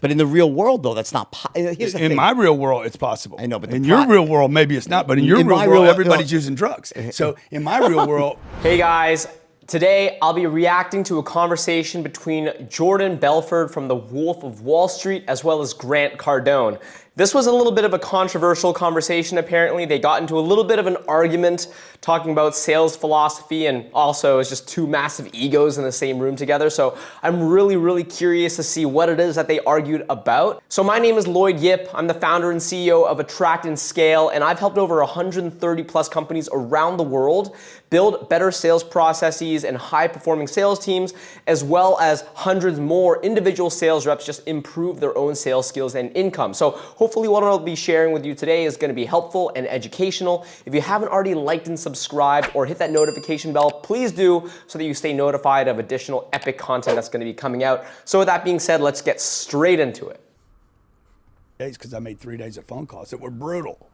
But in the real world, though, that's not. Here's the thing. In my real world, it's possible. I know, but in your real world, maybe it's not. But in your real world, everybody's using drugs. So in my real world, hey guys. Today, I'll be reacting to a conversation between Jordan Belfort from The Wolf of Wall Street as well as Grant Cardone. This was a little bit of a controversial conversation, apparently. They got into a little bit of an argument talking about sales philosophy, and also it's just two massive egos in the same room together. So I'm really curious to see what it is that they argued about. So my name is Lloyd Yip. I'm the founder and CEO of Attract and Scale, and I've helped over 130 plus companies around the world build better sales processes and high-performing sales teams, as well as hundreds more individual sales reps just improve their own sales skills and income. So hopefully what I'll be sharing with you today is going to be helpful and educational. If you haven't already liked and subscribed or hit that notification bell, please do so that you stay notified of additional epic content that's going to be coming out. So with that being said, let's get straight into it. because I made 3 days of phone calls that were brutal.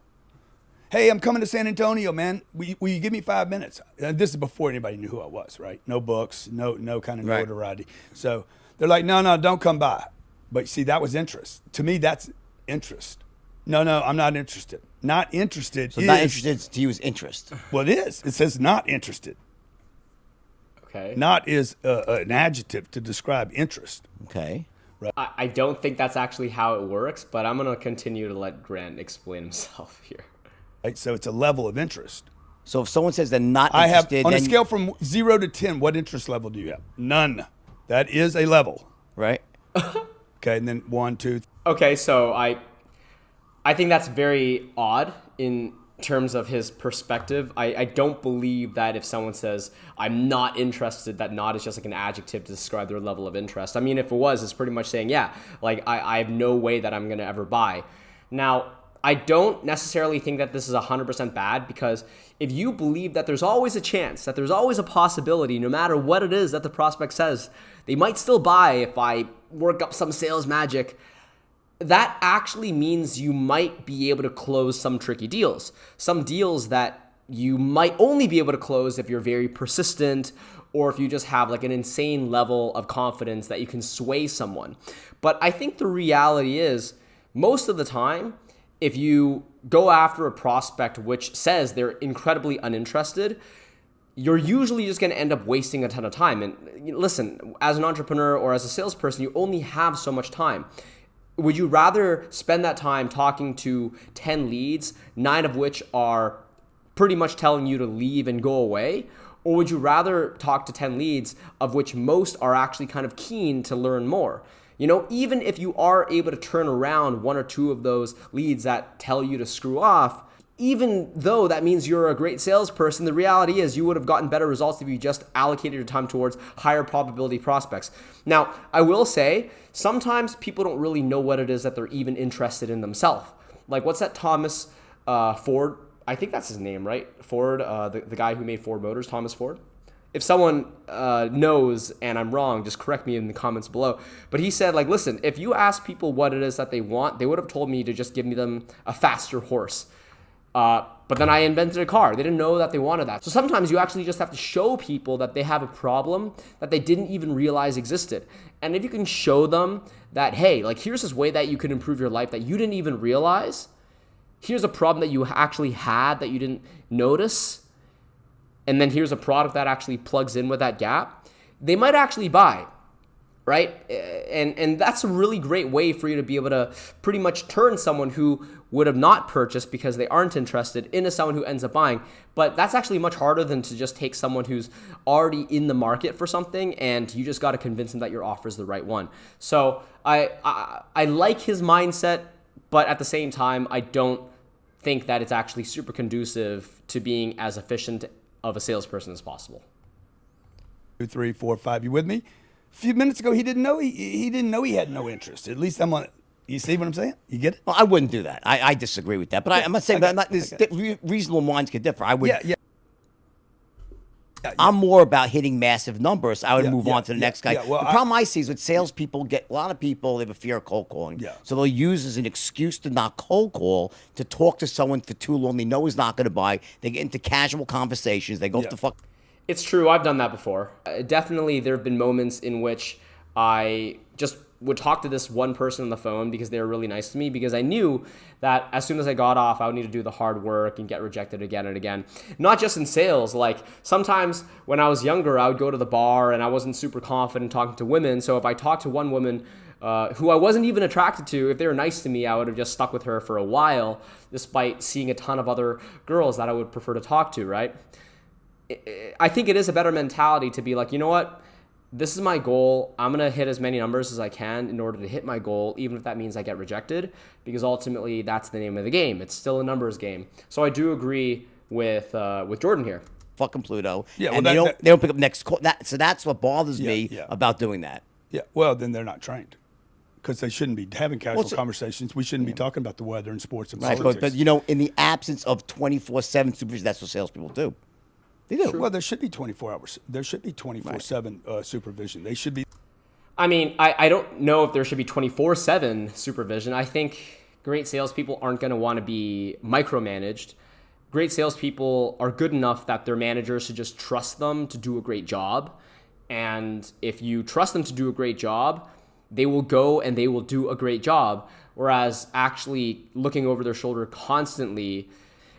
Hey, I'm coming to San Antonio, man. Will you give me 5 minutes? And this is before anybody knew who I was, right? No books, no kind of notoriety. So they're like, no, don't come by. But see, that was interest. To me, that's interest. No, I'm not interested. Not interested. So not interested to you is interest. Well, it is. It says not interested. Okay. Not is an adjective to describe interest. Okay. Right. I don't think that's actually how it works, but I'm going to continue to let Grant explain himself here. Right? So it's a level of interest. So if someone says they're not I have, interested, on a then scale from 0 to 10, what interest level do you have? None. That is a level. right? Okay, and then 1, 2. Okay, so I think that's very odd in terms of his perspective. I don't believe that if someone says, I'm not interested, that not is just like an adjective to describe their level of interest. I mean, if it was, it's pretty much saying, yeah, like I have no way that I'm going to ever buy. Now, I don't necessarily think that this is 100% bad, because if you believe that there's always a chance, that there's always a possibility, no matter what it is that the prospect says, they might still buy if I work up some sales magic, that actually means you might be able to close some tricky deals. Some deals that you might only be able to close if you're very persistent, or if you just have like an insane level of confidence that you can sway someone. But I think the reality is, most of the time, if you go after a prospect which says they're incredibly uninterested, you're usually just going to end up wasting a ton of time. And listen, as an entrepreneur or as a salesperson, you only have so much time. Would you rather spend that time talking to 10 leads, 9 of which are pretty much telling you to leave and go away? Or would you rather talk to 10 leads of which most are actually kind of keen to learn more? You know, even if you are able to turn around 1 or 2 of those leads that tell you to screw off, even though that means you're a great salesperson, the reality is you would have gotten better results if you just allocated your time towards higher probability prospects. Now, I will say, sometimes people don't really know what it is that they're even interested in themselves. Like, what's that Thomas Ford? I think that's his name, right? Ford, the guy who made Ford Motors, Thomas Ford. If someone knows and I'm wrong, just correct me in the comments below. But he said, like, listen, if you ask people what it is that they want, they would have told me to just give me them a faster horse. But then I invented a car. They didn't know that they wanted that. So sometimes you actually just have to show people that they have a problem that they didn't even realize existed. And if you can show them that, hey, like, here's this way that you can improve your life that you didn't even realize. Here's a problem that you actually had that you didn't notice. And then here's a product that actually plugs in with that gap. They might actually buy, right? And that's a really great way for you to be able to pretty much turn someone who would have not purchased because they aren't interested into someone who ends up buying. But that's actually much harder than to just take someone who's already in the market for something and you just got to convince them that your offer is the right one. So I like his mindset, but at the same time, I don't think that it's actually super conducive to being as efficient of a salesperson as possible. 2, 3, 4, 5. You with me? A few minutes ago, he didn't know he didn't know he had no interest. At least I'm on it. You see what I'm saying? You get it? Well, I wouldn't do that. I disagree with that. But I'm not saying that reasonable minds could differ. I would. Yeah. I'm more about hitting massive numbers. I would move on to the next guy. Well, the problem I see is with salespeople, a lot of people, they have a fear of cold calling. Yeah. So they'll use as an excuse to not cold call, to talk to someone for too long they know is not going to buy. They get into casual conversations. They go to fuck. It's true. I've done that before. Definitely, there have been moments in which I just would talk to this one person on the phone because they were really nice to me, because I knew that as soon as I got off, I would need to do the hard work and get rejected again and again. Not just in sales. Like sometimes when I was younger, I would go to the bar and I wasn't super confident talking to women. So if I talked to one woman who I wasn't even attracted to, if they were nice to me, I would have just stuck with her for a while, despite seeing a ton of other girls that I would prefer to talk to, right? I think it is a better mentality to be like, you know what? This is my goal. I'm going to hit as many numbers as I can in order to hit my goal, even if that means I get rejected, because ultimately that's the name of the game. It's still a numbers game. So I do agree with Jordan here. Fucking Pluto. Yeah, and well, they don't pick up next call. So that's what bothers me yeah. about doing that. Yeah, well, then they're not trained. Because they shouldn't be having casual conversations. We shouldn't be talking about the weather and sports and right, politics. but you know, in the absence of 24/7 supervision, that's what salespeople do. They do. Well, there should be 24 hours. There should be 24/7 supervision. They should be. I mean, I don't know if there should be 24/7 supervision. I think great salespeople aren't going to want to be micromanaged. Great salespeople are good enough that their managers should just trust them to do a great job. And if you trust them to do a great job, they will go and they will do a great job. Whereas actually looking over their shoulder constantly,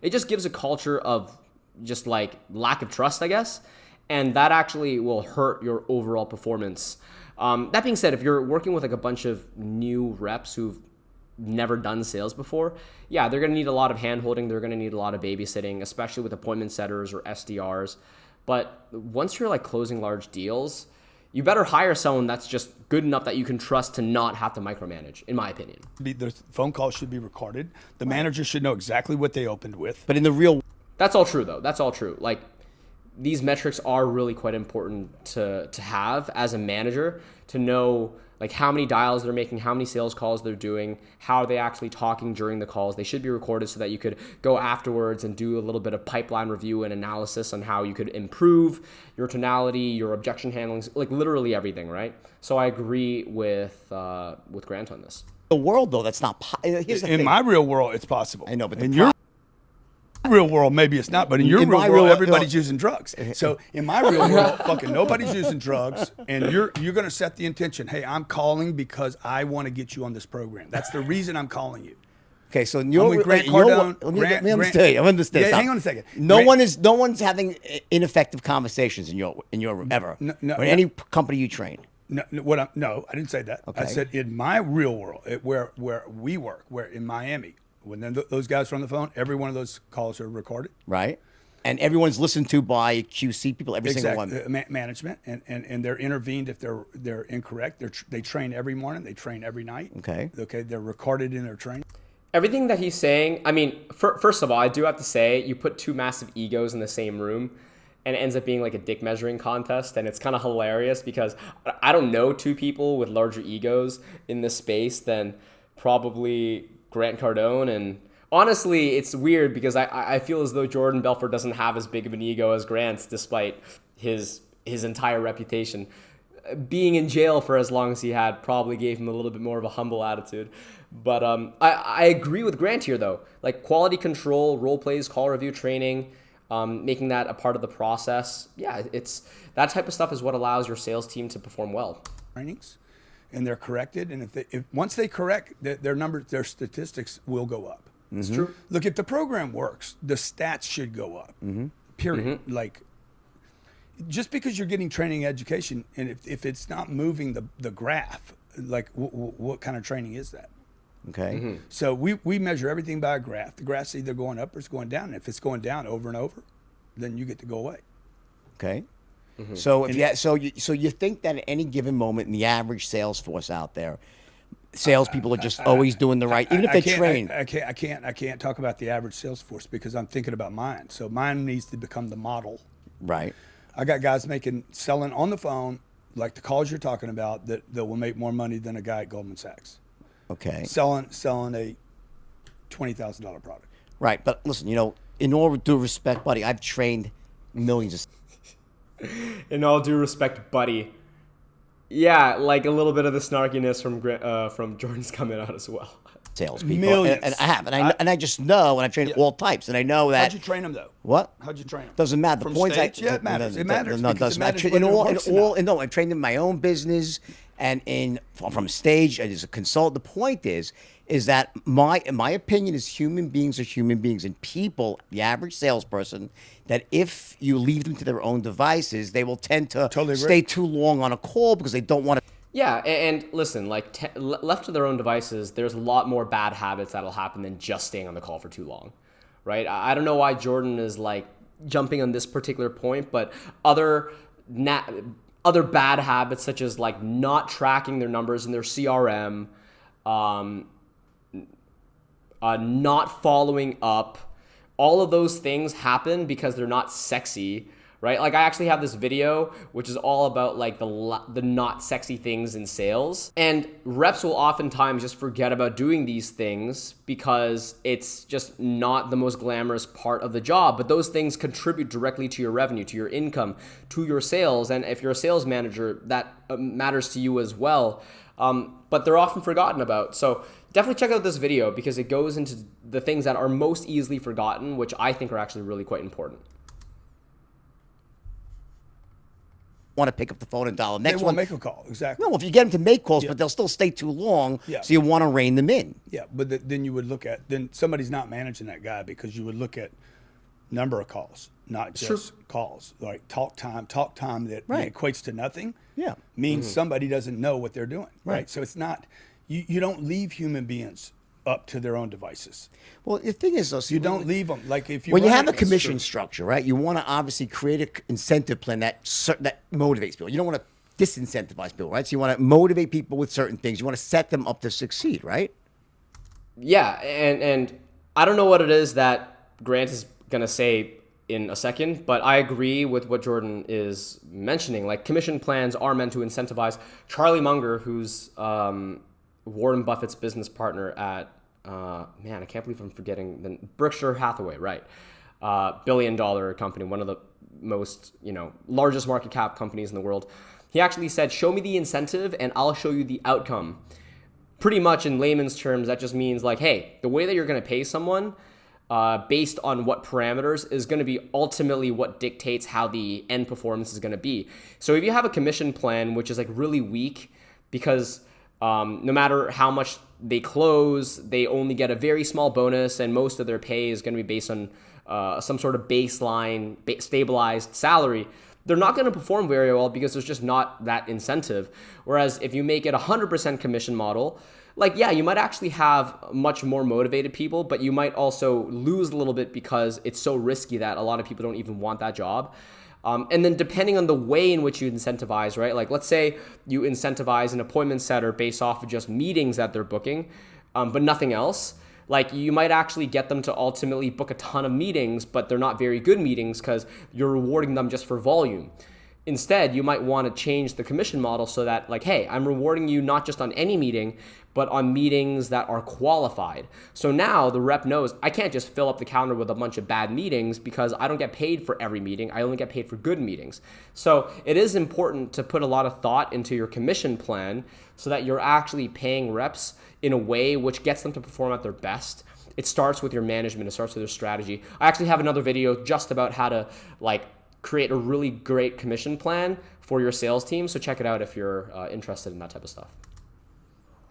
it just gives a culture of just like lack of trust, I guess. And that actually will hurt your overall performance. That being said, if you're working with like a bunch of new reps who've never done sales before, yeah, they're going to need a lot of hand-holding. They're going to need a lot of babysitting, especially with appointment setters or SDRs. But once you're like closing large deals, you better hire someone that's just good enough that you can trust to not have to micromanage, in my opinion. The phone calls should be recorded. The manager should know exactly what they opened with. But in the real, that's all true though. That's all true. Like these metrics are really quite important to have as a manager, to know like how many dials they're making, how many sales calls they're doing, how are they actually talking during the calls. They should be recorded so that you could go afterwards and do a little bit of pipeline review and analysis on how you could improve your tonality, your objection handling, like literally everything, right? So I agree with Grant on this. the world though, that's not. Here's the In thing. my real world, it's possible. I know, but in your real world, maybe it's not. But in your In real my world, real- everybody's using drugs. So in my real world, fucking nobody's using drugs, and you're going to set the intention. Hey, I'm calling because I want to get you on this program. That's the reason I'm calling you. Okay, so I'm you're with Grant you're- Cardone. Let me Grant- understand. I understand. Yeah, Stop. hang on a second. No Grant- one's having ineffective conversations in your ever or any company you train. No, I didn't say that. Okay. I said in my real world, where we work, where in Miami, when those guys are on the phone, every one of those calls are recorded. Right, and everyone's listened to by QC people. Every single one. Management, and they're intervened if they're incorrect. They train every morning. They train every night. Okay. They're recorded in their training. Everything that he's saying, I mean, first of all, I do have to say, you put two massive egos in the same room, and it ends up being like a dick measuring contest, and it's kind of hilarious because I don't know two people with larger egos in this space than probably Grant Cardone. And honestly, it's weird because I feel as though Jordan Belfort doesn't have as big of an ego as Grant's, despite his entire reputation. Being in jail for as long as he had probably gave him a little bit more of a humble attitude. But I agree with Grant here, though. Like quality control, role plays, call review training, making that a part of the process. Yeah, it's that type of stuff is what allows your sales team to perform well. Trainings, and they're corrected. And if once they correct, their numbers, their statistics will go up. It's true. Look, if the program works, the stats should go up. Period. Like, just because you're getting training education, and if it's not moving the graph, like what kind of training is that? Okay. So we measure everything by a graph. The graph's either going up or it's going down. And if it's going down over and over, then you get to go away. Okay. So so you think that at any given moment in the average sales force out there, salespeople are just always doing the right, even if they train. I can't talk about the average sales force because I'm thinking about mine. So mine needs to become the model. Right. I got guys selling on the phone, like the calls you're talking about, that will make more money than a guy at Goldman Sachs. Okay. Selling a $20,000 product. Right. But listen, in all due respect, buddy, I've trained millions of. In all due respect, buddy. Yeah, like a little bit of the snarkiness from Jordan's coming out as well. Salespeople. Millions. And I have. And I just know, and I've trained all types. And I know that. How'd you train them, though? What? How'd you train them? Doesn't matter. The From point stage? Yeah, it matters. It matters No, it because doesn't it matter. matters whether it works or not. No, I've trained in my own business, and from stage and as a consultant. The point is that my opinion is human beings are human beings, and people, the average salesperson, that if you leave them to their own devices, they will tend to stay too long on a call because they don't want to. Yeah, and listen, like left to their own devices, there's a lot more bad habits that'll happen than just staying on the call for too long, right? I don't know why Jordan is like jumping on this particular point, but other bad habits such as like not tracking their numbers in their CRM, not following up, all of those things happen because they're not sexy, right? Like I actually have this video which is all about like the not sexy things in sales, and reps will oftentimes just forget about doing these things because it's just not the most glamorous part of the job, but those things contribute directly to your revenue, to your income, to your sales, and if you're a sales manager, that matters to you as well. But they're often forgotten about. So definitely check out this video because it goes into the things that are most easily forgotten, which I think are actually really quite important. Want to pick up the phone and dial. Next one, make a call. Exactly. No, if you get them to make calls, but they'll still stay too long, so you want to rein them in. Yeah, but then you would look at, then somebody's not managing that guy because you would look at number of calls, not just calls. Like talk time that equates to nothing means somebody doesn't know what they're doing. Right. So it's not, you don't leave human beings up to their own devices. Well, the thing is, though, you don't leave them. Like if you when you have a commission structure, right? You want to obviously create an incentive plan that motivates people. You don't want to disincentivize people, right? So you want to motivate people with certain things. You want to set them up to succeed, right? Yeah, and I don't know what it is that Grant is gonna say in a second, but I agree with what Jordan is mentioning. Like commission plans are meant to incentivize. Charlie Munger, who's Warren Buffett's business partner at I can't believe I'm forgetting the Berkshire Hathaway, right? $1 billion company, one of the most, largest market cap companies in the world. He actually said, show me the incentive and I'll show you the outcome. Pretty much in layman's terms, that just means like, hey, the way that you're going to pay someone based on what parameters is going to be ultimately what dictates how the end performance is going to be. So if you have a commission plan, which is like really weak because no matter how much they close, they only get a very small bonus, and most of their pay is going to be based on some sort of baseline, stabilized salary. They're not going to perform very well because there's just not that incentive. Whereas if you make it 100% commission model, you might actually have much more motivated people, but you might also lose a little bit because it's so risky that a lot of people don't even want that job. And then depending on the way in which you incentivize, right? Like let's say you incentivize an appointment setter based off of just meetings that they're booking, but nothing else. Like you might actually get them to ultimately book a ton of meetings, but they're not very good meetings because you're rewarding them just for volume. Instead, you might want to change the commission model so that like, hey, I'm rewarding you not just on any meeting, but on meetings that are qualified. So now the rep knows I can't just fill up the calendar with a bunch of bad meetings because I don't get paid for every meeting. I only get paid for good meetings. So it is important to put a lot of thought into your commission plan so that you're actually paying reps in a way which gets them to perform at their best. It starts with your management. It starts with your strategy. I actually have another video just about how to create a really great commission plan for your sales team. So check it out if you're interested in that type of stuff.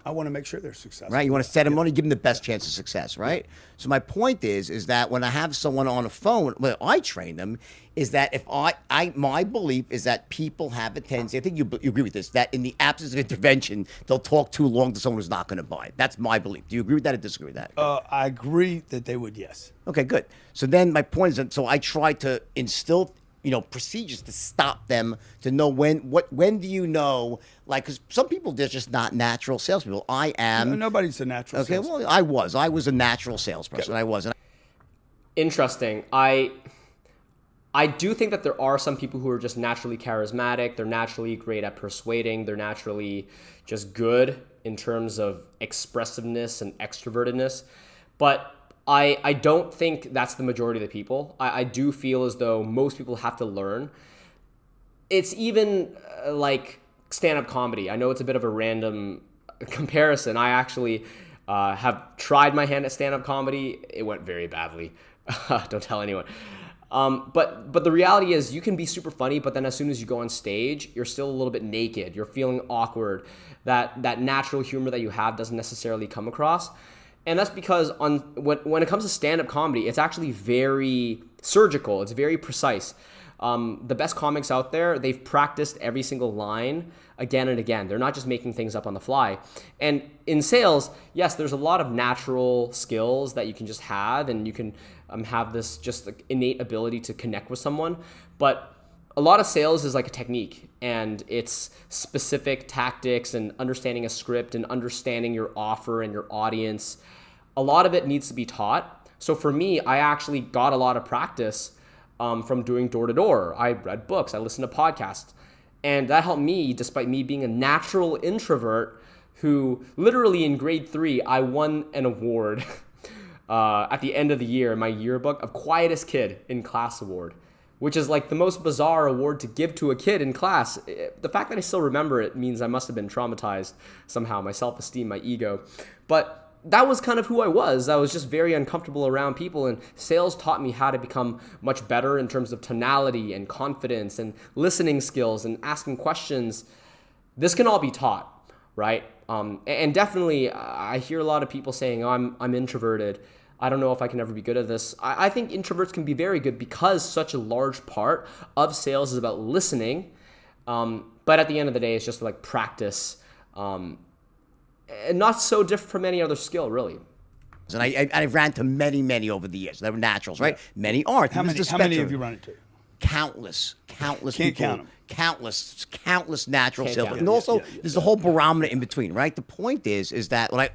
I want to make sure they're successful. Right, you want to set them on and give them the best chance of success, right? So my point is that when I have someone on a phone, when I train them, is that if my belief is that people have a tendency, I think you agree with this, that in the absence of intervention, they'll talk too long to someone who's not going to buy. That's my belief. Do you agree with that or disagree with that? I agree that they would, yes. Okay, good. So then my point is that, so I try to instill procedures to stop them, to know when do you know, because some people, they're just not natural salespeople. I am. No, nobody's a natural salesperson. Well, I was a natural salesperson. Okay. I was. Interesting. I do think that there are some people who are just naturally charismatic. They're naturally great at persuading. They're naturally just good in terms of expressiveness and extrovertedness. But I don't think that's the majority of the people. I do feel as though most people have to learn. It's even like stand-up comedy. I know it's a bit of a random comparison. I actually have tried my hand at stand-up comedy. It went very badly. Don't tell anyone. But the reality is you can be super funny, but then as soon as you go on stage, you're still a little bit naked. You're feeling awkward. That natural humor that you have doesn't necessarily come across. And that's because when it comes to stand-up comedy, it's actually very surgical. It's very precise. The best comics out there, they've practiced every single line again and again. They're not just making things up on the fly. And in sales, yes, there's a lot of natural skills that you can just have, and you can have this just like innate ability to connect with someone. But a lot of sales is like a technique, and it's specific tactics and understanding a script and understanding your offer and your audience. A lot of it needs to be taught. So for me, I actually got a lot of practice from doing door-to-door. I read books, I listened to podcasts, and that helped me, despite me being a natural introvert who literally in grade 3, I won an award at the end of the year in my yearbook of quietest kid in class award, which is like the most bizarre award to give to a kid in class. The fact that I still remember it means I must have been traumatized somehow, my self-esteem, my ego. But that was kind of who I was. I was just very uncomfortable around people, and sales taught me how to become much better in terms of tonality and confidence and listening skills and asking questions. This can all be taught, right? And definitely, I hear a lot of people saying, oh, I'm introverted. I don't know if I can ever be good at this. I think introverts can be very good because such a large part of sales is about listening. But at the end of the day, it's just like practice. And not so different from any other skill, really. And I've ran to many over the years. They were naturals, right? Yeah. Many aren't. How many have you run into? Countless Can't people. Count them. Countless natural sales. count And them. also, there's a whole barometer in between, right? The point is that what I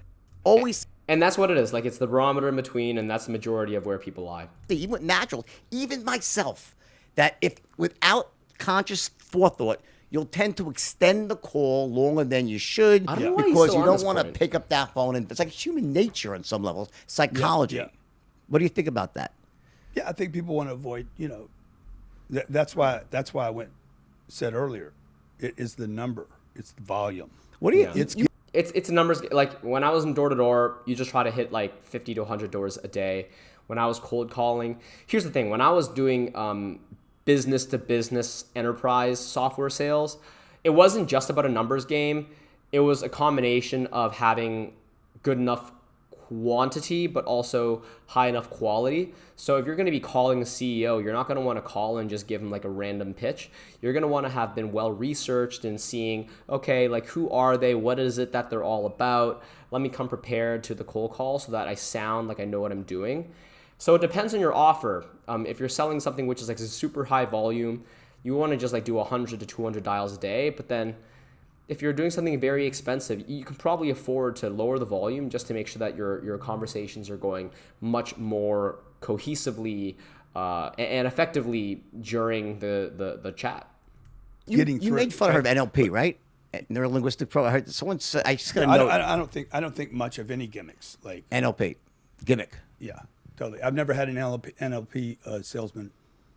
always And that's what it is. Like, it's the barometer in between, and that's the majority of where people lie. even with naturals, even myself, that if without conscious forethought, you'll tend to extend the call longer than you should I don't know why he's because still you on don't this want to point. pick up that phone. And it's like human nature on some levels, psychology. Yeah. What do you think about that? Yeah, I think people want to avoid, that's why I said earlier, it is the number, it's the volume. What do you? Yeah. It's a numbers. Like when I was in door to door, you just try to hit like 50 to 100 doors a day. When I was cold calling, here's the thing: when I was doing business to business enterprise software sales, it wasn't just about a numbers game. It was a combination of having good enough quantity, but also high enough quality. So if you're going to be calling a CEO, you're not going to want to call and just give him like a random pitch. You're going to want to have been well researched and seeing, okay, like who are they? What is it that they're all about? Let me come prepared to the cold call so that I sound like I know what I'm doing. So it depends on your offer. If you're selling something which is like a super high volume, you want to just like do 100 to 200 dials a day. But then if you're doing something very expensive, you can probably afford to lower the volume just to make sure that your conversations are going much more cohesively and effectively during the chat. You made fun of her of NLP, right? Neuro-linguistic pro. I heard someone say, I just got to know. I don't think much of any gimmicks like NLP, gimmick. Yeah, totally. I've never had an NLP salesman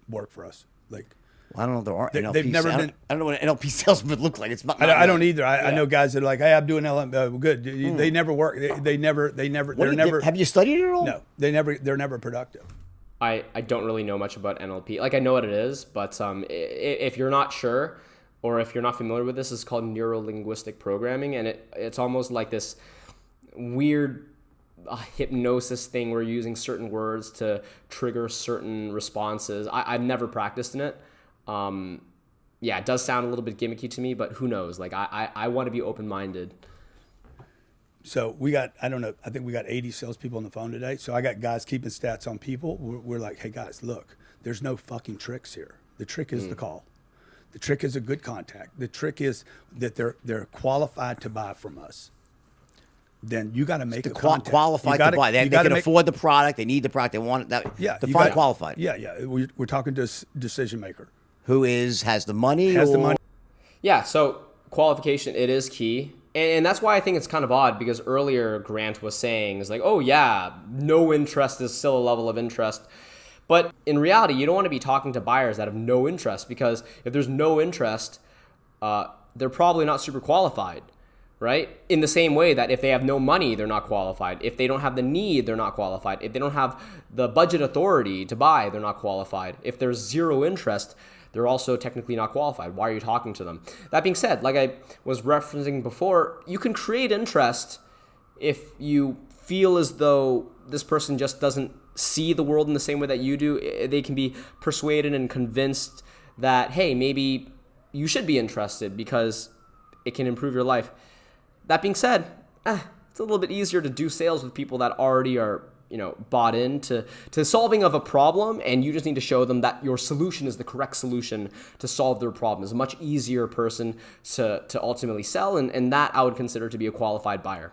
work for us. Like, Well, I don't know if there are NLP. they've never been. I don't know what an NLP salesman look like. It's not. I don't either. I know guys that are like, hey, I'm doing LM. Good. They never work. They're never. Have you studied it at all? No, they're never productive. I don't really know much about NLP. Like I know what it is, but if you're not sure or if you're not familiar with this, it's called neuro-linguistic programming, and it's almost like this weird hypnosis thing where you're using certain words to trigger certain responses. I've never practiced in it. Yeah, it does sound a little bit gimmicky to me, but who knows? Like I want to be open-minded. So we got, I don't know, I think we got 80 salespeople on the phone today. So I got guys keeping stats on people. We're like, hey guys, look, there's no fucking tricks here. The trick is the call. The trick is a good contact. The trick is that they're qualified to buy from us. Then you got to make contact. Qualified to buy. They can afford the product. They need the product. They want it. That, yeah, define qualified. Yeah. We're talking to a decision maker. Who has the money? The money. Yeah, so qualification, it is key. And that's why I think it's kind of odd, because earlier Grant was saying, is like, oh yeah, no interest is still a level of interest. But in reality, you don't want to be talking to buyers that have no interest, because if there's no interest, they're probably not super qualified, right? In the same way that if they have no money, they're not qualified. If they don't have the need, they're not qualified. If they don't have the budget authority to buy, they're not qualified. If there's zero interest, they're also technically not qualified. Why are you talking to them? That being said, like I was referencing before, you can create interest if you feel as though this person just doesn't see the world in the same way that you do. They can be persuaded and convinced that, hey, maybe you should be interested because it can improve your life. That being said, it's a little bit easier to do sales with people that already are, bought into solving of a problem, and you just need to show them that your solution is the correct solution to solve their problem. It's a much easier person to ultimately sell, and that I would consider to be a qualified buyer.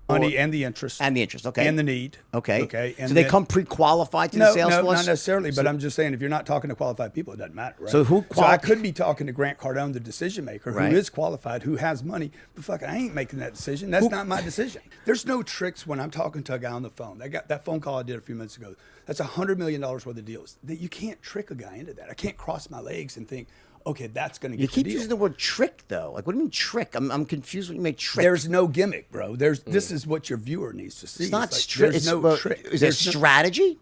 Money and the interest. And the interest, okay. And the need. Okay. Okay. And so they come pre-qualified to the sales No, force? not necessarily, but I'm just saying if you're not talking to qualified people, it doesn't matter, right? So I could be talking to Grant Cardone, the decision maker, Right. who is qualified, who has money, but fuck it, I ain't making that decision. That's not my decision. There's no tricks when I'm talking to a guy on the phone. That phone call I did a few minutes ago, that's $100 million worth of deals. You can't trick a guy into that. I can't cross my legs and think, okay, that's going to get You keep the deal. using the word trick, though. Like, what do you mean trick? I'm confused when you make trick. There's no gimmick, bro. This is what your viewer needs to see. It's not like, trick. There's no trick. Is there strategy?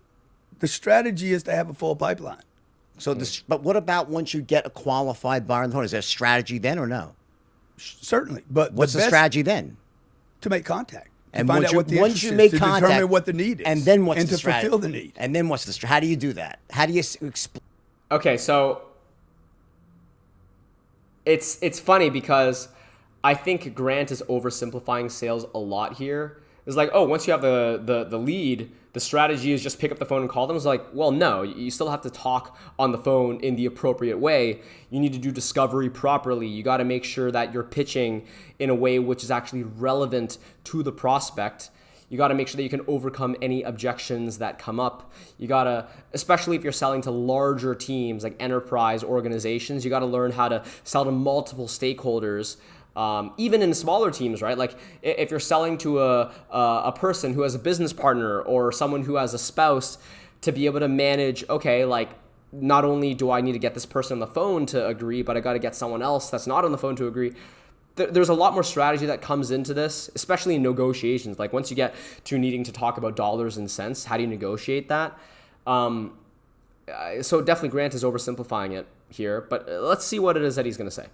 The strategy is to have a full pipeline. So, but what about once you get a qualified buyer on the phone? Is there a strategy then or no? Certainly, but What's the best strategy then? to make contact? And find once out you, what the once interest you is, make to contact, determine what the need is, and then what's and the to strategy? fulfill the need. And then what's the strategy? How do you do that? How do you explain? Okay, so it's funny because I think Grant is oversimplifying sales a lot here. It's like, oh, once you have the lead, the strategy is just pick up the phone and call them. It's like, well, no, you still have to talk on the phone in the appropriate way. You need to do discovery properly. You got to make sure that you're pitching in a way which is actually relevant to the prospect. You got to make sure that you can overcome any objections that come up. You got to, especially if you're selling to larger teams like enterprise organizations, you got to learn how to sell to multiple stakeholders. Even in smaller teams, right? Like if you're selling to a person who has a business partner or someone who has a spouse, to be able to manage, okay, like not only do I need to get this person on the phone to agree, but I got to get someone else that's not on the phone to agree. There's a lot more strategy that comes into this, especially in negotiations. Like once you get to needing to talk about dollars and cents, how do you negotiate that? So definitely Grant is oversimplifying it here, but let's see what it is that he's going to say.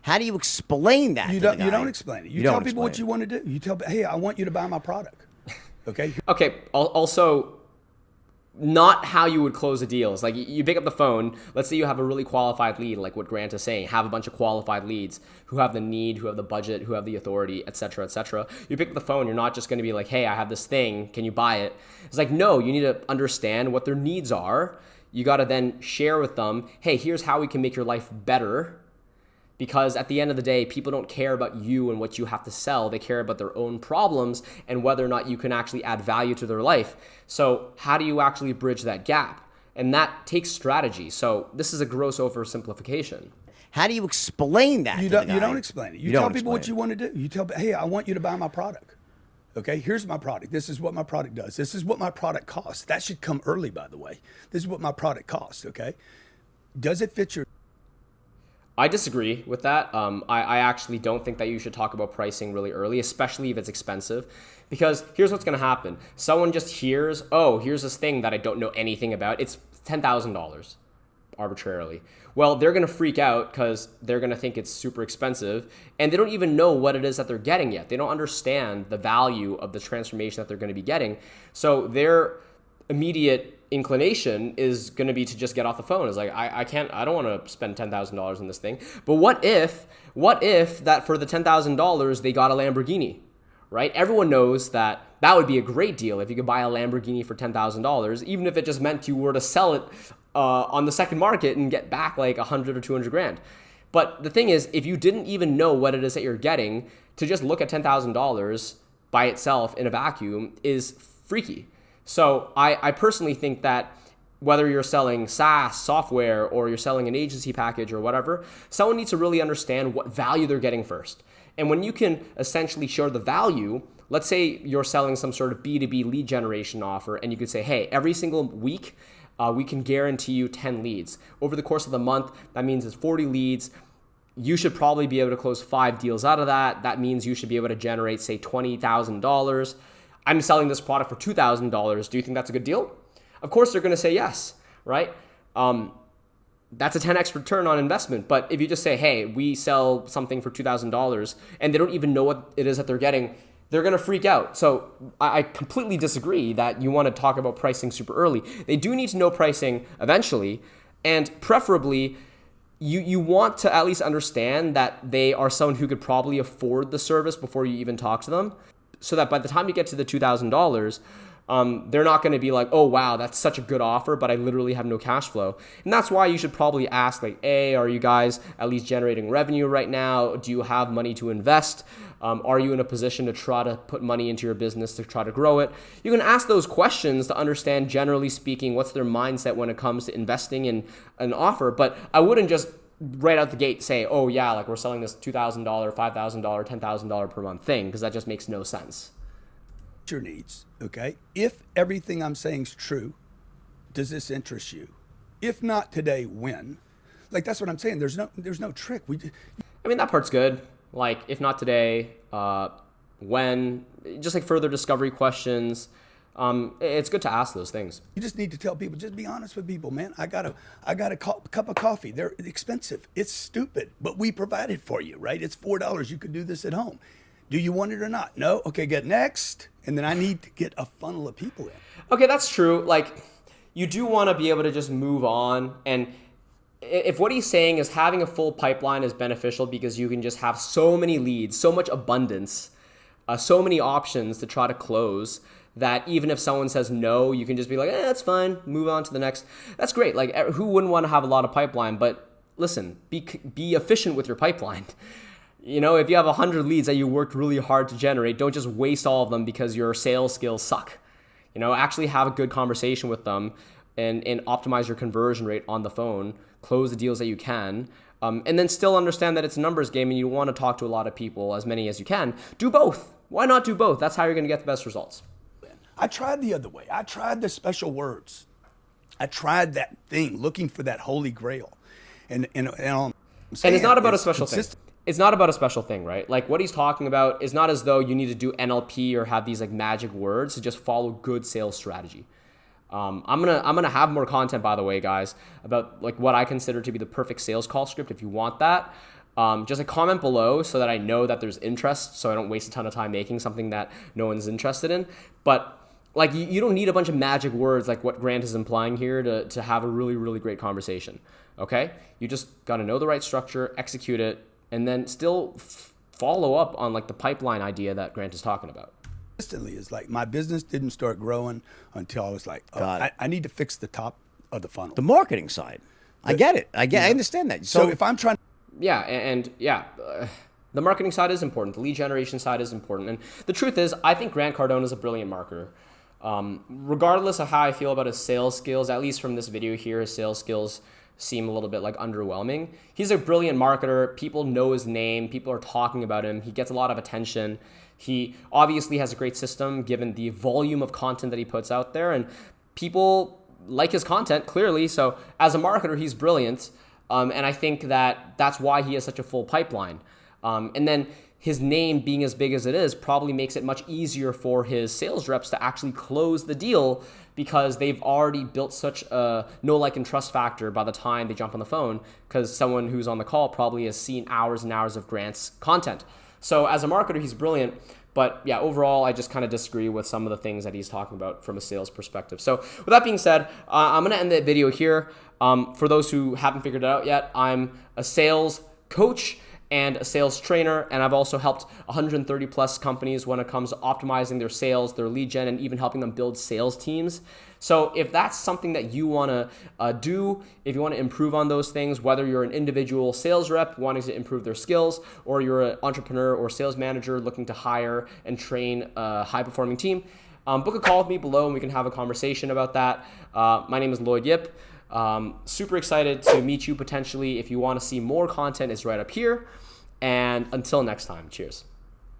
How do you explain that? You don't explain it. You tell people what you want to do. You tell, hey, I want you to buy my product. Okay. Okay. Also, not how you would close a deal. It's like you pick up the phone. Let's say you have a really qualified lead, like what Grant is saying. Have a bunch of qualified leads who have the need, who have the budget, who have the authority, et cetera, et cetera. You pick up the phone. You're not just going to be like, hey, I have this thing. Can you buy it? It's like, no, you need to understand what their needs are. You got to then share with them, hey, here's how we can make your life better. Because at the end of the day, people don't care about you and what you have to sell. They care about their own problems and whether or not you can actually add value to their life. So how do you actually bridge that gap? And that takes strategy. So this is a gross oversimplification. How do you explain that? You don't explain it. You tell people what you want to do. You tell, hey, I want you to buy my product. Okay, here's my product. This is what my product does. This is what my product costs. That should come early, by the way. This is what my product costs, okay? Does it fit your... I disagree with that. I actually don't think that you should talk about pricing really early, especially if it's expensive. Because here's what's going to happen. Someone just hears, oh, here's this thing that I don't know anything about. It's $10,000 arbitrarily. Well, they're going to freak out because they're going to think it's super expensive. And they don't even know what it is that they're getting yet. They don't understand the value of the transformation that they're going to be getting. So their immediate inclination is going to be to just get off the phone. It's like, I don't want to spend $10,000 on this thing. But what if that for the $10,000 they got a Lamborghini, right? Everyone knows that would be a great deal if you could buy a Lamborghini for $10,000, even if it just meant you were to sell it on the second market and get back like 100 or 200 grand. But the thing is, if you didn't even know what it is that you're getting, to just look at $10,000 by itself in a vacuum is freaky. So I personally think that whether you're selling SaaS software or you're selling an agency package or whatever, someone needs to really understand what value they're getting first. And when you can essentially show the value, let's say you're selling some sort of B2B lead generation offer, and you could say, hey, every single week, we can guarantee you 10 leads. Over the course of the month, that means it's 40 leads. you should probably be able to close 5 deals out of that. That means you should be able to generate, say, $20,000. I'm selling this product for $2,000. Do you think that's a good deal? Of course, they're going to say yes, right? That's a 10x return on investment. But if you just say, hey, we sell something for $2,000 and they don't even know what it is that they're getting, they're going to freak out. So I completely disagree that you want to talk about pricing super early. They do need to know pricing eventually, and preferably you want to at least understand that they are someone who could probably afford the service before you even talk to them, so that by the time you get to the $2,000, they're not going to be like, oh, wow, that's such a good offer, but I literally have no cash flow. And that's why you should probably ask, like, A, are you guys at least generating revenue right now? Do you have money to invest? Are you in a position to try to put money into your business to try to grow it? You can ask those questions to understand, generally speaking, what's their mindset when it comes to investing in an offer. But I wouldn't just right out the gate say, oh, yeah, like we're selling this $2,000, $5,000, $10,000 per month thing, because that just makes no sense. Your needs, okay? If everything I'm saying is true, does this interest you? If not today, when? Like, that's what I'm saying. There's no trick. I mean, that part's good. Like, if not today, when? Just like further discovery questions. It's good to ask those things. You just need to tell people, just be honest with people, man. I got a cup of coffee. They're expensive. It's stupid, but we provide it for you, right? It's $4. You could do this at home. Do you want it or not? No? Okay, get next. And then I need to get a funnel of people in. Okay, that's true. Like, you do want to be able to just move on. And if what he's saying is having a full pipeline is beneficial because you can just have so many leads, so much abundance, so many options to try to close, that even if someone says no, you can just be like, that's fine, move on to the next. That's great. Like, who wouldn't want to have a lot of pipeline? But listen, be efficient with your pipeline. You know, if you have 100 leads that you worked really hard to generate, don't just waste all of them because your sales skills suck. You know, actually have a good conversation with them and optimize your conversion rate on the phone, close the deals that you can, and then still understand that it's a numbers game and you want to talk to a lot of people, as many as you can. Do both. Why not do both? That's how you're going to get the best results. I tried the other way. I tried the special words. I tried that thing, looking for that holy grail. And it's not about a special thing. It's not about a special thing, right? Like, what he's talking about is not as though you need to do NLP or have these like magic words to just follow good sales strategy. I'm gonna have more content, by the way, guys, about like what I consider to be the perfect sales call script. If you want that, just a comment below so that I know that there's interest, so I don't waste a ton of time making something that no one's interested in. But like, you don't need a bunch of magic words like what Grant is implying here to have a really, really great conversation. Okay, you just got to know the right structure, execute it, and then still follow up on like the pipeline idea that Grant is talking about. Consistently is like, my business didn't start growing until I was like, I need to fix the top of the funnel. The marketing side. I get it. I understand that. So if I'm trying. The marketing side is important. The lead generation side is important. And the truth is, I think Grant Cardone is a brilliant marketer. Regardless of how I feel about his sales skills, at least from this video here, his sales skills seem a little bit like underwhelming. He's a brilliant marketer. People know his name. People are talking about him. He gets a lot of attention. He obviously has a great system given the volume of content that he puts out there, and people like his content clearly. So as a marketer, he's brilliant. And I think that that's why he has such a full pipeline. And then his name being as big as it is probably makes it much easier for his sales reps to actually close the deal because they've already built such a know, like, and trust factor by the time they jump on the phone, because someone who's on the call probably has seen hours and hours of Grant's content. So as a marketer, he's brilliant. But yeah, overall, I just kind of disagree with some of the things that he's talking about from a sales perspective. So with that being said, I'm going to end the video here. For those who haven't figured it out yet, I'm a sales coach and a sales trainer, and I've also helped 130 plus companies when it comes to optimizing their sales, their lead gen, and even helping them build sales teams. So if that's something that you want to do, if you want to improve on those things, whether you're an individual sales rep wanting to improve their skills, or you're an entrepreneur or sales manager looking to hire and train a high-performing team, book a call with me below and we can have a conversation about that. My name is Lloyd Yip. Super excited to meet you potentially. If you want to see more content, it's right up here. And until next time, cheers.